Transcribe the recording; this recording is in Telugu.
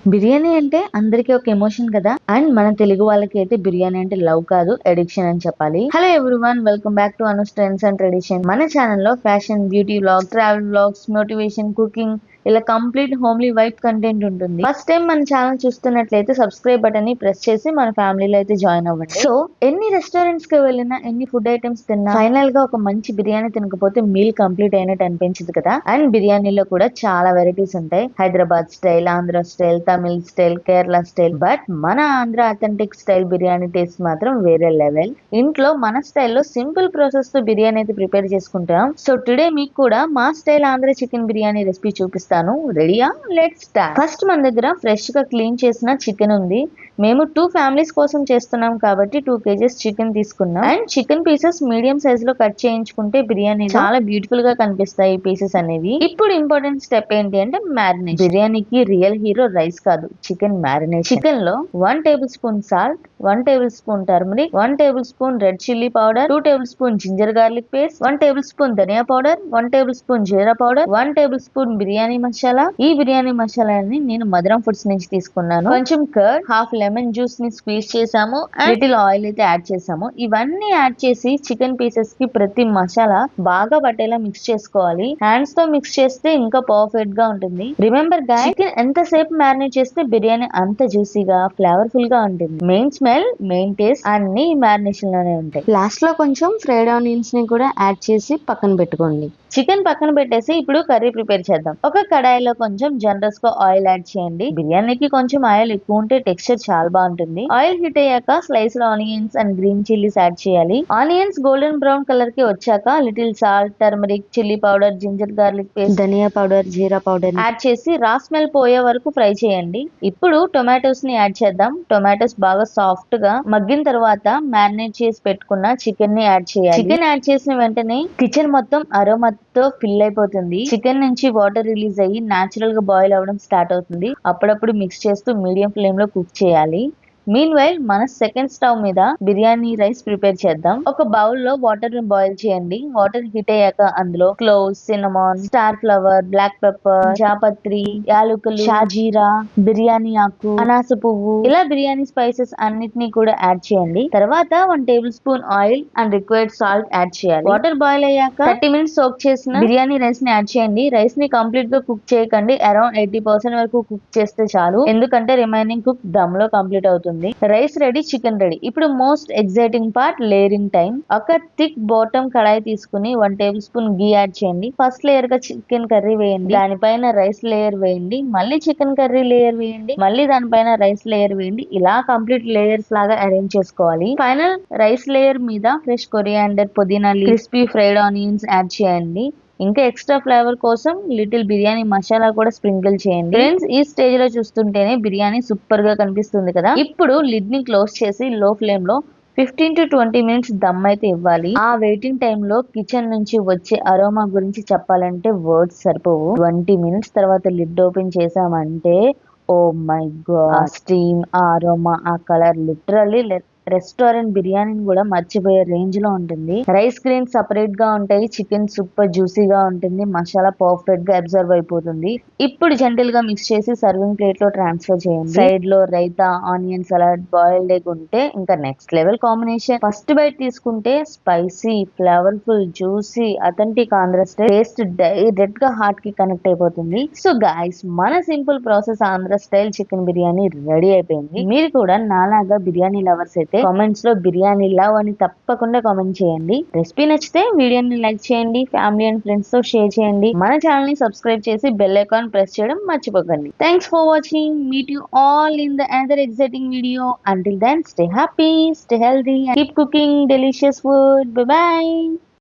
బిర్యానీ అంటే అందరికీ ఒక ఎమోషన్ కదా. అండ్ మన తెలుగు వాళ్ళకి అయితే బిర్యానీ అంటే లవ్ కాదు, అడిక్షన్ అని చెప్పాలి. Hello everyone, welcome back to అనుస్ trends and tradition. మన ఛానల్లో fashion, beauty vlogs, travel vlogs, motivation, cooking, ఇలా కంప్లీట్ హోమ్లీ వైబ్ కంటెంట్ ఉంటుంది. ఫస్ట్ టైం మన ఛానల్ చూస్తున్నట్లయితే సబ్స్క్రైబ్ బటన్ ని ప్రెస్ చేసి మన ఫ్యామిలీలో అయితే జాయిన్ అవ్వండి. సో ఎన్ని రెస్టారెంట్స్ కి వెళ్ళినా, ఎన్ని ఫుడ్ ఐటమ్స్ తిన్నా, ఫైనల్ గా ఒక మంచి బిర్యానీ తినకపోతే మీల్ కంప్లీట్ అయినట్టు అనిపించదు కదా. అండ్ బిర్యానీలో కూడా చాలా వెరైటీస్ ఉంటాయి. Hyderabad style, Andhra style, Tamil style, Kerala style. But మన Andhra authentic style biryani taste మాత్రం వేరే లెవెల్. ఇంట్లో మన స్టైల్లో సింపుల్ ప్రాసెస్ తో బిర్యానీ అయితే ప్రిపేర్ చేసుకుంటాం. సో టుడే మీకు కూడా మా style Andhra chicken biryani recipe చూపిస్తాను. రెడీయా? Let's start. ఫస్ట్ మన దగ్గర ఫ్రెష్ గా క్లీన్ చేసిన చికెన్ ఉంది. మేము 2 ఫ్యామిలీస్ కోసం చేస్తున్నాం కాబట్టి 2 kgs చికెన్ తీసుకున్నాం. And chicken pieces medium size లో కట్ చేయించుకుంటే బిర్యానీ చాలా బ్యూటిఫుల్ గా కనిపిస్తాయి ఈ పీసెస్ అనేవి. ఇప్పుడు ఇంపార్టెంట్ స్టెప్ ఏంటి అంటే మ్యారినేషన్. బిర్యానీకి రియల్ హీరో రైస్ కాదు, చికెన్ మ్యారినేషన్. చికెన్ లో 1 tablespoon salt, 1 tablespoon turmeric, 1 tablespoon red chilli powder, 2 tablespoon ginger garlic paste, 1 tablespoon dhania powder, 1 tablespoon jeera powder, 1 tablespoon biryani masala. ఈ బిర్యానీ మసాలాని నేను మధురం ఫుడ్స్ నుంచి తీసుకున్నాను. కొంచెం కర్డ్, హాఫ్ లెమన్ జ్యూస్ ని స్క్వీజ్ చేసాము. అండ్ లిటిల్ ఆయిల్ అయితే యాడ్ చేసాము. ఇవన్నీ యాడ్ చేసి చికెన్ పీసెస్ కి ప్రతి మసాలా బాగా పట్టేలా మిక్స్ చేసుకోవాలి. హ్యాండ్స్ తో మిక్స్ చేస్తే ఇంకా పర్ఫెక్ట్ గా ఉంటుంది. రిమెంబర్ గైస్, చికెన్ ఎంతసేపు మ్యారినేట్ చేస్తే బిర్యానీ అంత జ్యూసీగా, ఫ్లేవర్ఫుల్ గా ఉంటుంది. మెయిన్ స్మెల్, మెయిన్ టేస్ట్ అన్ని మ్యారినేషన్ లోనే ఉంటాయి. లాస్ట్ లో కొంచెం ఫ్రైడ్ ఆనియన్స్ ని కూడా యాడ్ చేసి పక్కన పెట్టుకోండి. చికెన్ పక్కన పెట్టేసి ఇప్పుడు కర్రీ ప్రిపేర్ చేద్దాం. ఒక కడాయిలో కొంచెం జనరస్ గా ఆయిల్ యాడ్ చేయండి. బిర్యానీకి కొంచెం ఆయిల్ ఎక్కువ ఉంటే టెక్స్చర్ చాలా బాగుంటుంది. ఆయిల్ హీట్ అయ్యాక sliced onions and green chillies add చేయాలి. ఆనియన్స్ గోల్డెన్ బ్రౌన్ కలర్ కి వచ్చాక little salt, turmeric, chilli powder, ginger garlic paste, dhania powder, jeera powder add చేసి రా స్మెల్ పోయే వరకు ఫ్రై చేయండి. ఇప్పుడు టొమాటోస్ ని యాడ్ చేద్దాం. టొమాటోస్ బాగా సాఫ్ట్ గా మగ్గిన తర్వాత మ్యారినేట్ చేసి పెట్టుకున్న చికెన్ ని యాడ్ చేయాలి. చికెన్ యాడ్ చేసిన వెంటనే కిచెన్ మొత్తం అరోమా తో ఫిల్ అయిపోతుంది. చికెన్ నుంచి వాటర్ రిలీజ్ అయ్యి నాచురల్ గా బాయిల్ అవ్వడం స్టార్ట్ అవుతుంది. అప్పుడప్పుడు మిక్స్ చేస్తూ మీడియం ఫ్లేమ్ లో కుక్ చేయాలి. మీన్ వైల్ మన సెకండ్ స్టవ్ మీద బిర్యానీ రైస్ ప్రిపేర్ చేద్దాం. ఒక బౌల్ లో వాటర్ ని బాయిల్ చేయండి. వాటర్ హీట్ అయ్యాక అందులో cloves, cinnamon, star flower, black pepper, జాపత్రి, యాలకులు, షాజీరా, బిర్యానీ ఆకు, అనాస పువ్వు, ఇలా బిర్యానీ స్పైసెస్ అన్నిటినీ కూడా యాడ్ చేయండి. తర్వాత 1 table spoon oil and required salt add చేయాలి. వాటర్ బాయిల్ అయ్యాక 30 minutes సోక్ చేసిన బిర్యానీ రైస్ ని యాడ్ చేయండి. రైస్ ని కంప్లీట్ గా కుక్ చేయకండి. అరౌండ్ 80% వరకు కుక్ చేస్తే చాలు. ఎందుకంటే రిమైనింగ్ కుక్ దమ్ లో కంప్లీట్ అవుతుంది. Rice ready, chicken ready. ఇప్పుడు most exciting part, layering time. ఒక థిక్ బాటమ్ కడాయి తీసుకుని 1 టేబుల్ స్పూన్ గీ యాడ్ చేయండి. ఫస్ట్ లేయర్ గా చికెన్ కర్రీ వేయండి. దానిపైన రైస్ లేయర్ వేయండి. మళ్ళీ చికెన్ కర్రీ లేయర్ వేయండి. మళ్ళీ దానిపైన రైస్ లేయర్ వేయండి. ఇలా కంప్లీట్ లేయర్స్ లాగా అరేంజ్ చేసుకోవాలి. ఫైనల్ రైస్ లేయర్ మీద ఫ్రెష్ కొరియాండర్, పుదీనా, క్రిస్పీ ఫ్రైడ్ ఆనియన్స్ యాడ్ చేయండి. ఇంకా ఎక్స్ట్రా ఫ్లేవర్ కోసం లిటిల్ బిర్యానీ మసాలా కూడా స్ప్రింకిల్ చేయండి. ఫ్రెండ్స్, ఈ స్టేజ్ లో చూస్తుంటేనే బిర్యానీ సూపర్ గా కనిపిస్తుంది కదా. ఇప్పుడు లిడ్ ని క్లోజ్ చేసి లో ఫ్లేమ్ లో 15 to 20 minutes దమ్ అయితే ఇవ్వాలి. ఆ వెయిటింగ్ టైమ్ లో కిచెన్ నుంచి వచ్చే అరోమా గురించి చెప్పాలంటే వర్డ్స్ సరిపోవు. 20 minutes తర్వాత లిడ్ ఓపెన్ చేసామంటే ఓ మై గాడ్, ఆ స్టీమ్, ఆ అరోమా, ఆ కలర్ లిటరల్లీ రెస్టారెంట్ బిర్యానీని కూడా మర్చిపోయే రేంజ్ లో ఉంటుంది. రైస్ గ్రెయిన్స్ సపరేట్ గా ఉంటాయి. చికెన్ సూపర్ జ్యూసీగా ఉంటుంది. మసాలా పర్ఫెక్ట్ గా అబ్జర్వ్ అయిపోతుంది. ఇప్పుడు జెంటల్ గా మిక్స్ చేసి సర్వింగ్ ప్లేట్ లో ట్రాన్స్ఫర్ చేయండి. సైడ్ లో raita, onion salad, boiled egg ఉంటే ఇంకా next level combination. First bite తీసుకుంటే spicy, flavourful, juicy, authentic Andhra style taste direct గా హార్ట్ కి కనెక్ట్ అయిపోతుంది. సో గైస్, మన simple process Andhra style chicken biryani ready అయిపోయింది. మీరు కూడా నాలాగా బిర్యానీ లవర్స్ అయితే కామెంట్స్ లో బిర్యానీ లవ్ అని తప్పకుండా కామెంట్ చేయండి. రెసిపీ నచ్చితే వీడియోని లైక్ చేయండి, ఫ్యామిలీ అండ్ ఫ్రెండ్స్ తో షేర్ చేయండి. మన ఛానల్ ని సబ్స్క్రైబ్ చేసి బెల్ ఐకాన్ ప్రెస్ చేయడం మర్చిపోకండి. Thanks for watching. Meet you all in the another exciting video. Until then, stay happy, stay healthy, and keep cooking delicious food. Bye bye.